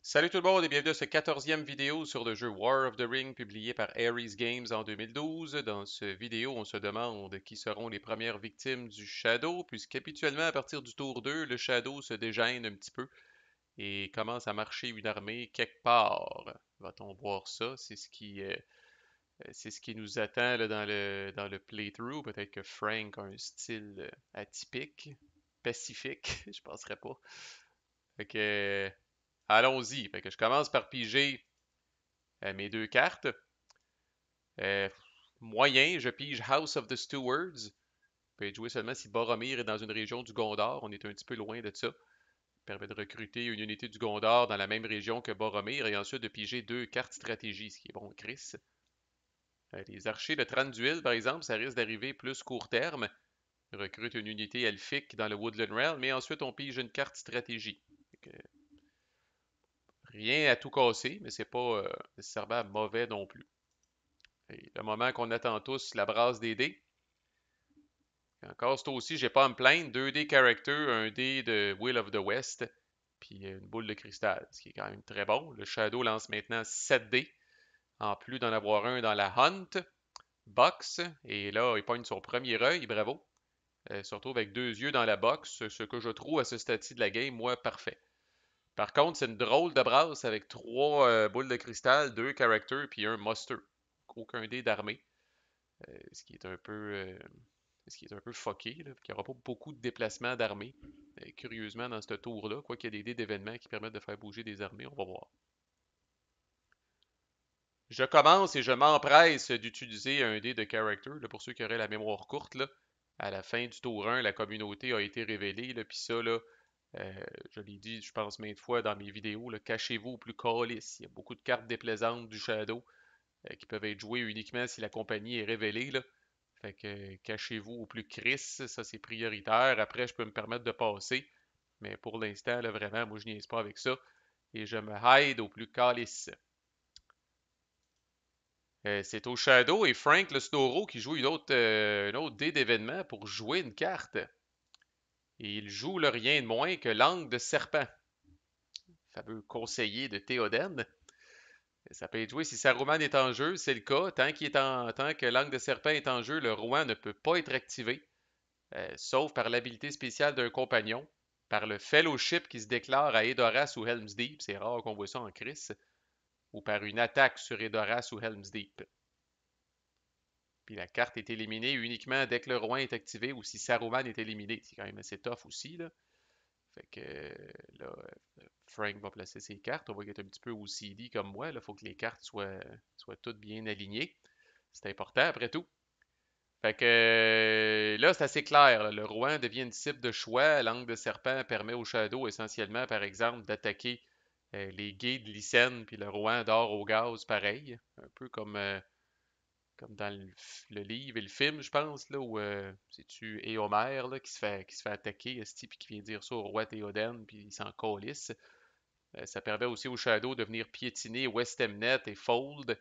Salut tout le monde et bienvenue à cette 14e vidéo sur le jeu War of the Ring publié par Ares Games en 2012. Dans cette vidéo, on se demande qui seront les premières victimes du Shadow, puisqu'habituellement à partir du tour 2, le Shadow se dégêne un petit peu et commence à marcher une armée quelque part. Va-t-on voir ça? C'est ce qui nous attend là, dans le playthrough. Peut-être que Frank a un style atypique, pacifique, je penserais pas. Fait que, allons-y. Fait que je commence par piger mes deux cartes. Euh, Moyen, je pige House of the Stewards. Peut être joué seulement si Boromir est dans une région du Gondor. On est un petit peu loin de ça. Ça permet de recruter une unité du Gondor dans la même région que Boromir et ensuite de piger deux cartes stratégie, ce qui est bon, Chris. Les archers de Thranduil, par exemple, ça risque d'arriver plus court terme. Ils recrutent une unité elfique dans le Woodland Realm, mais ensuite on pige une carte stratégie. Rien à tout casser, mais c'est pas nécessairement mauvais non plus. Et le moment qu'on attend tous, la brasse des dés. Encore c'est aussi, j'ai pas à me plaindre. 2D character, un dé de Will of the West, puis une boule de cristal, ce qui est quand même très bon. Le Shadow lance maintenant 7 dés, en plus d'en avoir un dans la Hunt box. Et là, il pogne son premier œil, bravo. Se retrouve avec deux yeux dans la box, ce que je trouve à ce stade-ci de la game, moi, parfait. Par contre, c'est une drôle de brasse avec trois boules de cristal, deux characters, puis un muster. Aucun dé d'armée. Ce qui est un peu ce qui est un peu fucké, là, qu'il n'y aura pas beaucoup de déplacements d'armées. Curieusement, dans ce tour-là, quoi qu'il y ait des dés d'événements qui permettent de faire bouger des armées, on va voir. Je commence et je m'empresse d'utiliser un dé de character. Là, pour ceux qui auraient la mémoire courte, là, à la fin du tour 1, la communauté a été révélée. Puis ça, là, je l'ai dit, je pense, maintes fois dans mes vidéos, là, cachez-vous au plus calice. Il y a beaucoup de cartes déplaisantes du Shadow qui peuvent être jouées uniquement si la compagnie est révélée. Là. Fait que cachez-vous au plus Chris, ça c'est prioritaire. Après, je peux me permettre de passer. Mais pour l'instant, là, vraiment, moi je niaise pas avec ça. Et je me hide au plus calice. C'est au Shadow et Frank le Snoro qui joue une autre dé d'événement pour jouer une carte. Et il joue le rien de moins que l'angle de serpent, fameux conseiller de Théoden. Ça peut être joué si Saruman est en jeu, c'est le cas. Tant que l'angle de serpent est en jeu, le roi ne peut pas être activé. Sauf par l'habilité spéciale d'un compagnon, par le fellowship qui se déclare à Edoras ou Helm's Deep, c'est rare qu'on voit ça en Chris, ou par une attaque sur Edoras ou Helm's Deep. Puis la carte est éliminée uniquement dès que le roi est activé ou si Saruman est éliminé. C'est quand même assez tough aussi, là. Fait que là, Frank va placer ses cartes. On voit qu'il est un petit peu OCD comme moi. Il faut que les cartes soient toutes bien alignées. C'est important après tout. Fait que là, c'est assez clair. Là. Le Rouen devient une cible de choix. L'angle de serpent permet au Shadow essentiellement, par exemple, d'attaquer les gays de Lycène, puis le Rouen d'or au gaz, pareil. Un peu comme dans le livre et le film, je pense, là, où c'est-tu Éomer là, qui se fait attaquer, esti, puis qui vient dire ça au roi Théoden, puis il s'en calisse. Ça permet aussi au Shadow de venir piétiner Westemnet et Fold,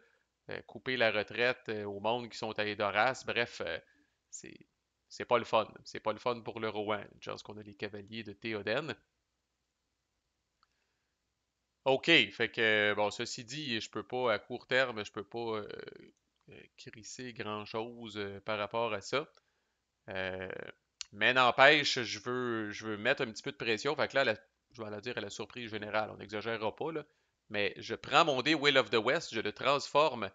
couper la retraite au monde qui sont à Edoras. Bref, c'est c'est pas le fun. C'est pas le fun pour le Rohan. Une chance qu'on a les cavaliers de Théoden. OK, fait que bon, ceci dit, je peux pas à court terme, je peux pas crisser grand-chose par rapport à ça. Euh, mais n'empêche, je veux mettre un petit peu de pression. Fait que là, je vais la dire à la surprise générale, on n'exagérera pas, là. Mais je prends mon dé Will of the West, je le transforme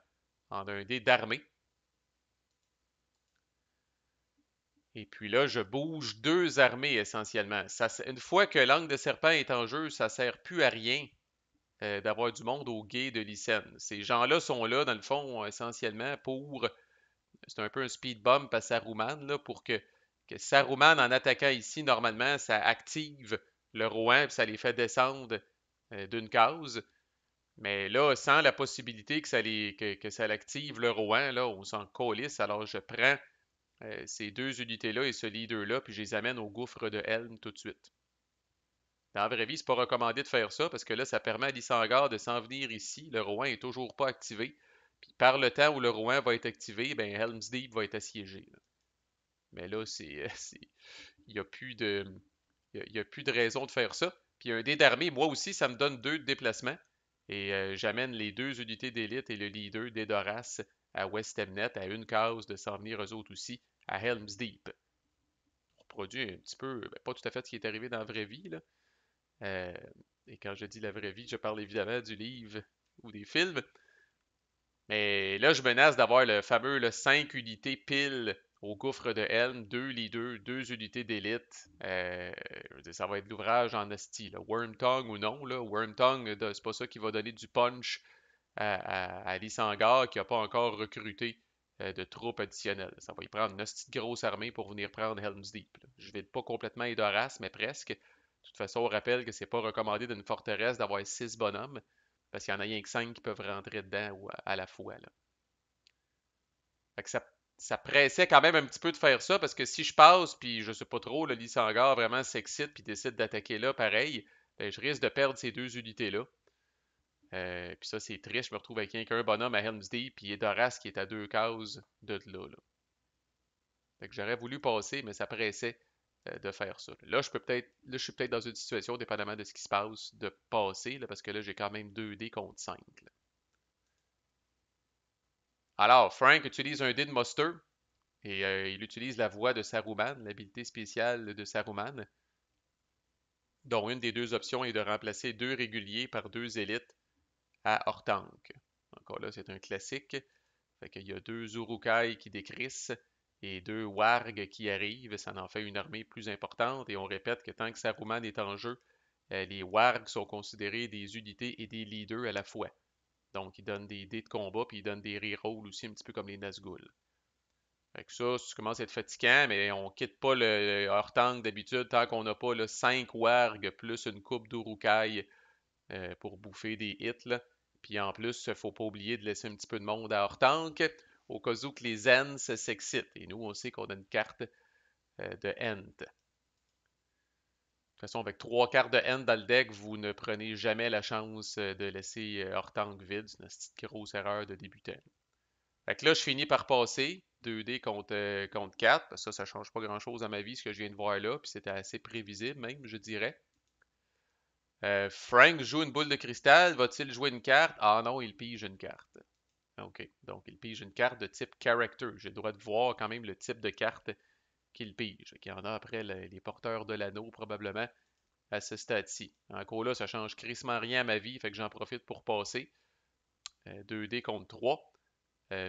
en un dé d'armée. Et puis là, je bouge deux armées essentiellement. Une fois que l'angle de serpent est en jeu, ça sert plus à rien d'avoir du monde au guet de Lycène. Ces gens-là sont là, dans le fond, essentiellement pour. C'est un peu un speed bump à Saruman, là, pour que Saruman, en attaquant ici, normalement, ça active le Rohan, puis ça les fait descendre d'une case. Mais là, sans la possibilité que ça l'active le Rohan, là, on s'en calisse. Alors, je prends ces deux unités-là et ce leader-là, puis je les amène au gouffre de Helm tout de suite. Dans la vraie vie, c'est pas recommandé de faire ça parce que là, ça permet à l'Isengard de s'en venir ici. Le Rohan est toujours pas activé. Puis par le temps où le Rohan va être activé, ben Helm's Deep va être assiégé. Là. Mais là, il n'y a plus de. Il y a plus de raison de faire ça. Puis un dé d'armée, moi aussi, ça me donne 2 de déplacement. Et j'amène les 2 unités d'élite et le leader d'Edoras à West Emnet à une case de s'en venir eux autres aussi à Helm's Deep. On reproduit un petit peu, ben, pas tout à fait ce qui est arrivé dans la vraie vie, là. Euh, et quand je dis la vraie vie, je parle évidemment du livre ou des films. Mais là, je menace d'avoir le fameux 5 unités pile au gouffre de Helm, 2 leaders, 2 unités d'élite. Je veux dire, ça va être l'ouvrage en esti, là. Wormtongue ou non, là. Wormtongue, c'est pas ça qui va donner du punch à Lysangar qui n'a pas encore recruté de troupes additionnelles. Ça va y prendre une hostie de grosse armée pour venir prendre Helm's Deep, là. Je vide pas complètement Edoras, mais presque. De toute façon, on rappelle que c'est pas recommandé d'une forteresse d'avoir 6 bonhommes, parce qu'il y en a rien que 5 qui peuvent rentrer dedans à la fois, là. Fait que ça pressait quand même un petit peu de faire ça, parce que si je passe, puis je sais pas trop, le Lysangar vraiment s'excite, puis décide d'attaquer là, pareil, ben, je risque de perdre ces 2 unités-là. Puis ça, c'est triste. Je me retrouve avec qu'un bonhomme à Helm's Deep, puis Edoras qui est à 2 cases de là. Fait que j'aurais voulu passer, mais ça pressait de faire ça. Là, je suis peut-être dans une situation, dépendamment de ce qui se passe, de passer, là, parce que là, j'ai quand même 2 dés contre 5. Là. Alors, Frank utilise un dé de muster, et il utilise la voix de Saruman, l'habilité spéciale de Saruman, dont une des 2 options est de remplacer 2 réguliers par 2 élites à Hortank. Encore là, c'est un classique. Fait qu'il y a 2 Urukai qui décrissent et 2 Wargs qui arrivent. Ça en fait une armée plus importante. Et on répète que tant que Saruman est en jeu, les Wargs sont considérés des unités et des leaders à la fois. Donc, ils donnent des dés de combat, puis ils donnent des rerolls aussi, un petit peu comme les Nazgûl. Fait que ça commence à être fatigant, mais on quitte pas le hors-tank d'habitude tant qu'on n'a pas 5 wargs plus une coupe d'Urukai pour bouffer des hits. Là. Puis en plus, il ne faut pas oublier de laisser un petit peu de monde à hors-tank au cas où que les Ents s'excitent. Et nous, on sait qu'on a une carte de Ent. De toute façon, avec 3 cartes de Ent dans le deck, vous ne prenez jamais la chance de laisser hors-tank vide. C'est une petite grosse erreur de débutant. Fait que là, je finis par passer 2D contre 4. Ça change pas grand-chose à ma vie, ce que je viens de voir là. Puis c'était assez prévisible même, je dirais. Frank joue une boule de cristal. Va-t-il jouer une carte? Ah non, il pige une carte. OK. Donc, il pige une carte de type character. J'ai le droit de voir quand même le type de carte qu'il pige. Il y en a après les porteurs de l'anneau, probablement, à ce stade-ci. Encore là, ça change crissement rien à ma vie, fait que j'en profite pour passer. 2D contre 3.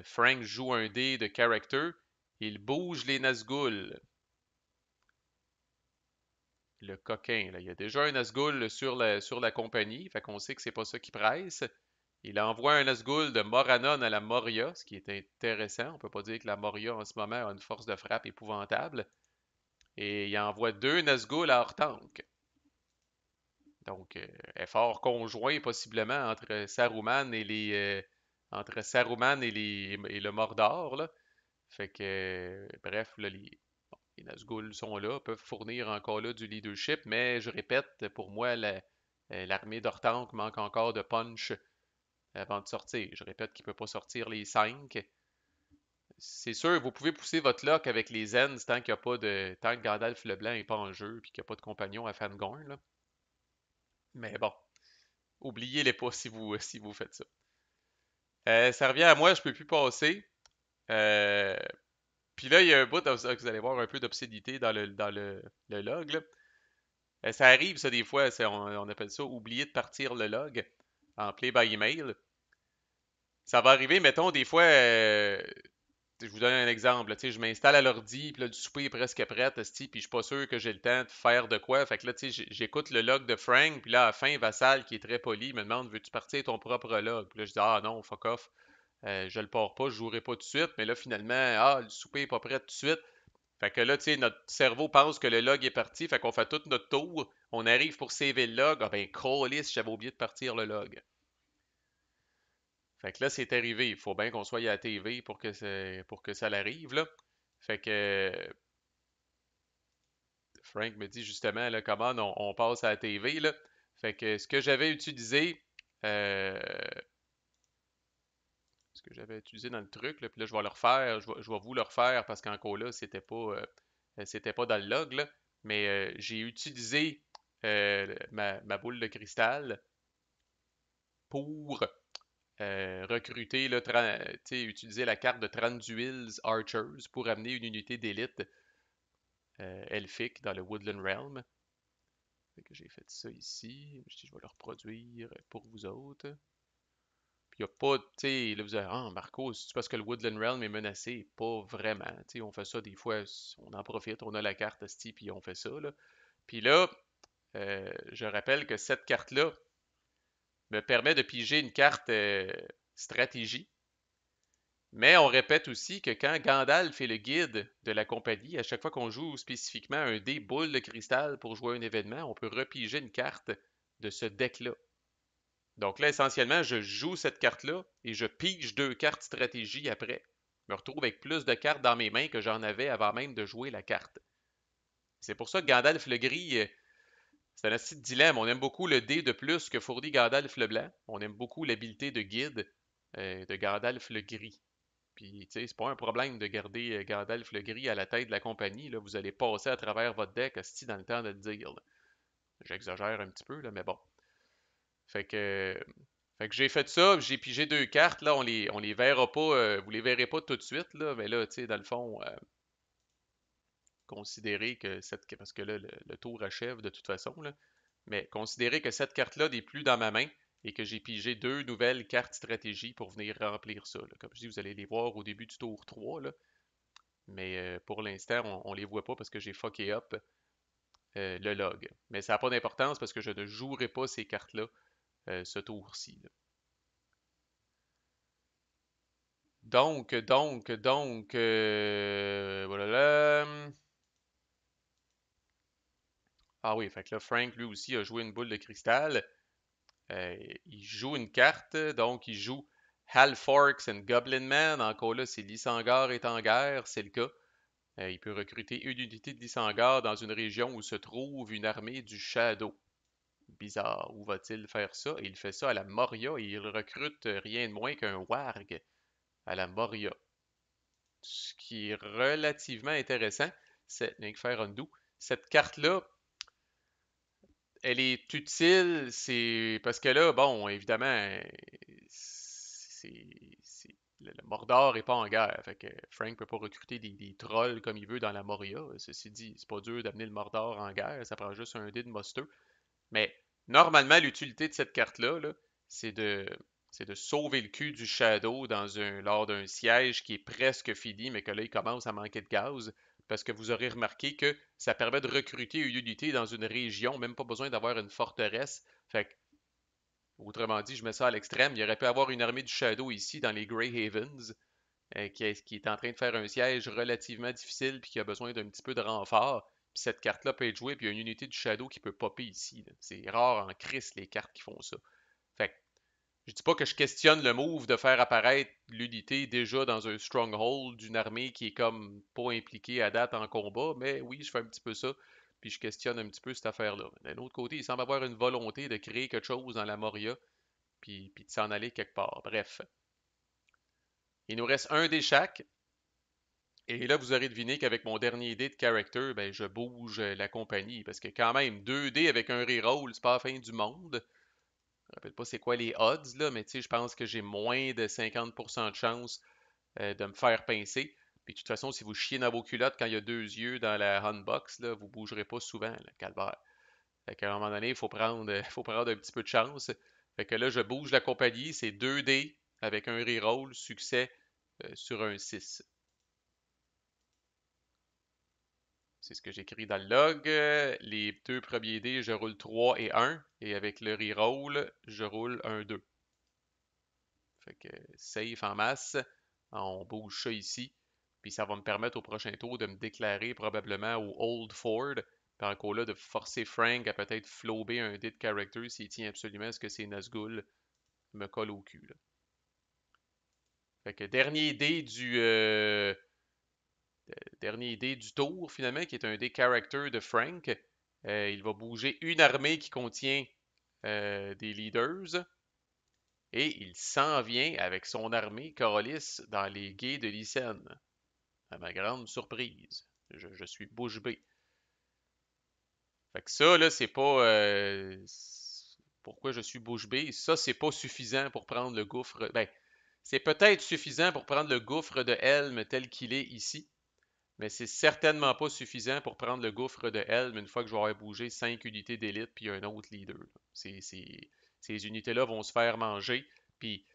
Frank joue un dé de character. Il bouge les Nazgûl. Le coquin, là. Il y a déjà un Nazgûl sur la compagnie, fait qu'on sait que c'est pas ça qui presse. Il envoie un Nazgûl de Moranon à la Moria, ce qui est intéressant. On peut pas dire que la Moria en ce moment a une force de frappe épouvantable. Et il envoie 2 Nazgûl à Hortank. Donc, effort conjoint possiblement entre Saruman et le Mordor, là. Fait que, bref, là, les Nazgûl sont là, peuvent fournir encore là du leadership, mais je répète, pour moi, l'armée d'Ortank manque encore de punch avant de sortir. Je répète qu'il ne peut pas sortir les 5. C'est sûr, vous pouvez pousser votre lock avec les Ents tant que Gandalf le Blanc n'est pas en jeu et qu'il n'y a pas de compagnon à Fangorn, là. Mais bon, oubliez-les pas si vous faites ça. Ça revient à moi, je peux plus passer. Euh, Puis là, il y a un bout, vous allez voir un peu d'obscénité le log, là. Ça arrive, ça, des fois, on appelle ça oublier de partir le log en play by email. Ça va arriver, mettons, des fois, je vous donne un exemple, là, je m'installe à l'ordi, puis là, le souper est presque prêt, esti, puis je suis pas sûr que j'ai le temps de faire de quoi. Fait que là, j'écoute le log de Frank, puis là, à la fin, Vassal, qui est très poli, me demande, veux-tu partir ton propre log? Puis là, je dis, ah non, fuck off, je le pars pas, je jouerai pas tout de suite. Mais là, finalement, ah, le souper est pas prêt tout de suite. Fait que là, tu sais, notre cerveau pense que le log est parti, fait qu'on fait tout notre tour, on arrive pour saver le log, ah ben, câlisse, j'avais oublié de partir le log. Fait que là, c'est arrivé. Il faut bien qu'on soit à la TV pour que ça l'arrive, là. Fait que Frank me dit justement, là, comment on passe à la TV, là. Fait que euh, ce que j'avais utilisé dans le truc, là, puis là, je vais le refaire, je vais vous le refaire parce qu'encore là, c'était pas dans le log, là. Mais j'ai utilisé ma boule de cristal pour recruter, là, tu sais, utiliser la carte de Tranduil's Archers pour amener une unité d'élite elfique dans le Woodland Realm. Fait que j'ai fait ça ici. Je vais le reproduire pour vous autres. Puis il n'y a pas, tu sais, là vous allez, ah, Marco, c'est parce que le Woodland Realm est menacé? Pas vraiment. Tu sais, on fait ça des fois, on en profite, on a la carte Asti, puis on fait ça, là. Puis là, je rappelle que cette carte-là me permet de piger une carte stratégie. Mais on répète aussi que quand Gandalf est le guide de la compagnie, à chaque fois qu'on joue spécifiquement un dé boule de cristal pour jouer un événement, on peut repiger une carte de ce deck-là. Donc là, essentiellement, je joue cette carte-là et je pige 2 cartes stratégie après. Je me retrouve avec plus de cartes dans mes mains que j'en avais avant même de jouer la carte. C'est pour ça que Gandalf le gris, c'est un assez dilemme. On aime beaucoup le dé de plus que fournit Gandalf le blanc. On aime beaucoup l'habileté de guide de Gandalf le gris. Puis, tu sais, c'est pas un problème de garder Gandalf le gris à la tête de la compagnie. Là. Vous allez passer à travers votre deck hostie, dans le temps de le dire. Là. J'exagère un petit peu, là, mais bon. Fait que, fait que j'ai fait ça, j'ai pigé 2 cartes. Là, on les verra pas, vous les verrez pas tout de suite, là, mais là, tu sais, dans le fond, considérez que parce que là, le tour achève de toute façon, là, mais considérez que cette carte-là n'est plus dans ma main et que j'ai pigé 2 nouvelles cartes stratégie pour venir remplir ça. Là. Comme je dis, vous allez les voir au début du tour 3, là. Mais pour l'instant, on les voit pas parce que j'ai fucké up le log. Mais ça n'a pas d'importance parce que je ne jouerai pas ces cartes-là ce tour-ci. Là. Voilà. Ah oui, fait que là, Frank, lui aussi, a joué une boule de cristal. Il joue une carte, donc il joue Halforks and Goblin Man. Encore là, si Lysangar est en guerre, c'est le cas. Il peut recruter une unité de Lysangar dans une région où se trouve une armée du Shadow. Bizarre, où va-t-il faire ça? Et il fait ça à la Moria et il recrute rien de moins qu'un Warg à la Moria. Ce qui est relativement intéressant, c'est faire undo. Cette carte-là, elle est utile, c'est parce que là, bon, évidemment, c'est, le Mordor est pas en guerre, fait que Frank peut pas recruter des trolls comme il veut dans la Moria. Ceci dit, c'est pas dur d'amener le Mordor en guerre, ça prend juste un dé de muster. Mais normalement, l'utilité de cette carte-là, là, c'est de, c'est de sauver le cul du Shadow lors d'un siège qui est presque fini, mais que là, il commence à manquer de gaz. Parce que vous aurez remarqué que ça permet de recruter une unité dans une région, même pas besoin d'avoir une forteresse. Fait que, autrement dit, je mets ça à l'extrême. Il aurait pu avoir une armée du Shadow ici, dans les Grey Havens, qui est en train de faire un siège relativement difficile puis qui a besoin d'un petit peu de renfort. Puis cette carte-là peut être jouée, puis il y a une unité du Shadow qui peut popper ici. Là. C'est rare en Christ les cartes qui font ça. Fait que je dis pas que je questionne le move de faire apparaître l'unité déjà dans un stronghold d'une armée qui est comme pas impliquée à date en combat, mais oui, je fais un petit peu ça, puis je questionne un petit peu cette affaire-là. D'un autre côté, il semble avoir une volonté de créer quelque chose dans la Moria, puis de s'en aller quelque part. Bref. Il nous reste un dé chaque. Et là, vous aurez deviné qu'avec mon dernier dé de character, ben, je bouge la compagnie. Parce que quand même, 2 dés avec un reroll, c'est pas la fin du monde. Je me rappelle pas c'est quoi les odds, là, mais tu sais, je pense que j'ai moins de 50% de chance de me faire pincer. Puis de toute façon, si vous chiez dans vos culottes quand il y a 2 yeux dans la handbox, là, vous bougerez pas souvent, là, calvaire. Fait qu'à un moment donné, il faut prendre, faut prendre un petit peu de chance. Fait que là, je bouge la compagnie, c'est 2 dés avec un reroll, succès sur un 6. C'est ce que j'écris dans le log. Les 2 premiers dés, je roule 3 et 1. Et avec le reroll, je roule un 2. Fait que safe en masse. On bouge ça ici. Puis ça va me permettre au prochain tour de me déclarer probablement au Old Ford. Puis encore là, de forcer Frank à peut-être flober un dé de character s'il tient absolument à ce que c'est Nazgûl me colle au cul. Là. Fait que dernier dé du tour, finalement, qui est un dé character de Frank. Il va bouger une armée qui contient des leaders. Et il s'en vient avec son armée Corlys dans les gués de Lycène. À ma grande surprise. Je suis bouche bée. Fait que ça, là, c'est pas. Pourquoi je suis bouche bée? Ça, c'est pas suffisant pour prendre le gouffre. Ben, c'est peut-être suffisant pour prendre le gouffre de Helm tel qu'il est ici, mais c'est certainement pas suffisant pour prendre le gouffre de Helm une fois que je vais avoir bougé 5 unités d'élite puis un autre leader. Ces unités-là vont se faire manger. Puis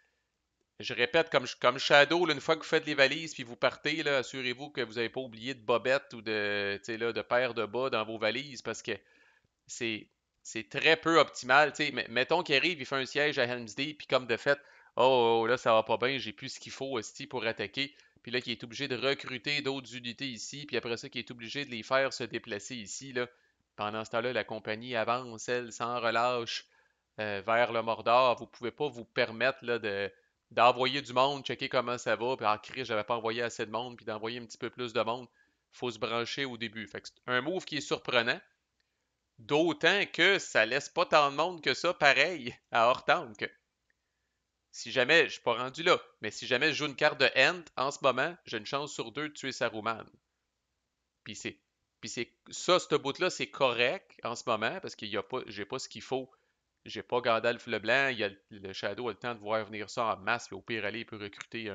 je répète, comme Shadow, là, une fois que vous faites les valises puis vous partez, là, assurez-vous que vous n'avez pas oublié de bobettes ou de, tu sais, là, de paires de bas dans vos valises parce que c'est c'est très peu optimal. Tu sais, mettons qu'il arrive, il fait un siège à Helm's Deep, puis comme de fait, là, ça va pas bien, j'ai plus ce qu'il faut aussi pour attaquer. Puis là, qu'il est obligé de recruter d'autres unités ici, puis après ça, qu'il est obligé de les faire se déplacer ici. Là. Pendant ce temps-là, la compagnie avance, elle, sans relâche, vers le Mordor. Vous ne pouvez pas vous permettre là, d'envoyer du monde, checker comment ça va, puis j'avais pas envoyé assez de monde, puis d'envoyer un petit peu plus de monde. Il faut se brancher au début. Fait que c'est un move qui est surprenant. D'autant que ça laisse pas tant de monde que ça, pareil, à Hortank. Si jamais, je suis pas rendu là, mais si jamais je joue une carte de End, en ce moment, j'ai une chance sur deux de tuer Saruman. Puis c'est, puis c'est ça, ce bout-là, c'est correct en ce moment, parce qu'il y a pas, j'ai pas ce qu'il faut. J'ai pas Gandalf le Blanc, le Shadow a le temps de voir venir ça en masse, puis au pire aller, il peut recruter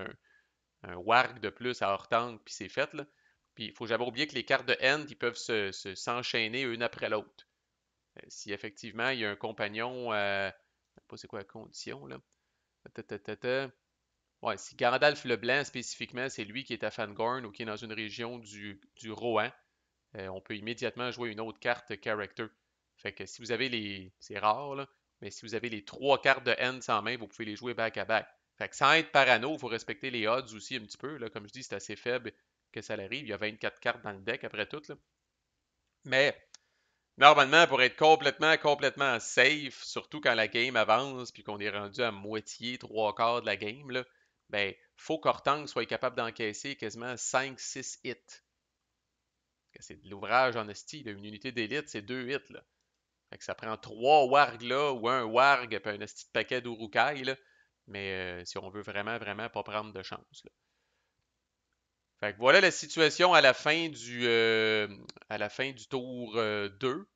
un Warg de plus à Hortank, puis c'est fait, là. Puis il faut jamais oublier que les cartes de End, ils peuvent s'enchaîner une après l'autre. Si effectivement il y a un compagnon, je sais pas c'est quoi la condition là. Ta, ta, ta, ta. Ouais, si Gandalf le Blanc spécifiquement, c'est lui qui est à Fangorn ou qui est dans une région du Rohan, on peut immédiatement jouer une autre carte character. Fait que si vous avez les. C'est rare là, mais si vous avez les trois cartes de Ents en main, vous pouvez les jouer back à back. Fait que sans être parano, il faut respecter les odds aussi un petit peu. Là. Comme je dis, c'est assez faible que ça l'arrive. Il y a 24 cartes dans le deck après tout. Là. Mais normalement, pour être complètement safe, surtout quand la game avance puis qu'on est rendu à moitié, trois quarts de la game, là, ben, faut qu'Hortank soit capable d'encaisser quasiment 5-6 hits. C'est de l'ouvrage en esti, là. Une unité d'élite, c'est 2 hits, là. Fait que ça prend 3 wargs là, ou un warg puis un esti de paquet d'Urukai, là. Mais si on veut vraiment pas prendre de chance, là. Fait que voilà la situation à la fin du tour 2.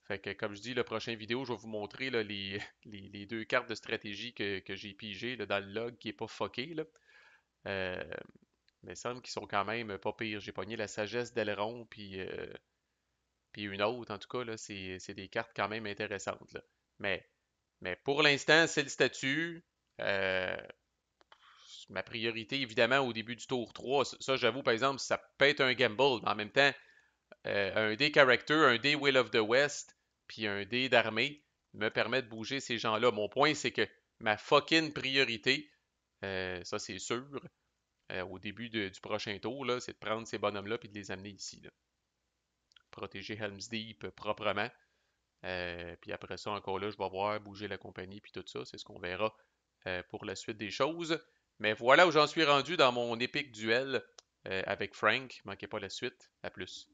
Fait que, comme je dis, la prochaine vidéo, je vais vous montrer là, les deux cartes de stratégie que j'ai pigées là, dans le log qui est pas fucké. Là. Euh, mais il semble qu'ils sont quand même pas pires. J'ai pogné la sagesse d'Elrond, puis une autre, en tout cas, là, c'est des cartes quand même intéressantes. Là. Mais, mais pour l'instant, c'est le statut. Euh, Ma priorité, évidemment, au début du tour 3. Ça, j'avoue, par exemple, ça peut être un gamble, mais en même temps, un dé character, un dé Will of the West, puis un dé d'armée me permet de bouger ces gens-là. Mon point, c'est que ma fucking priorité, ça c'est sûr, au début du prochain tour, là, c'est de prendre ces bonhommes-là et de les amener ici. Là. Protéger Helm's Deep proprement. Puis après ça, encore là, je vais voir bouger la compagnie puis tout ça. C'est ce qu'on verra pour la suite des choses. Mais voilà où j'en suis rendu dans mon épique duel avec Frank. Manquez pas la suite. À plus.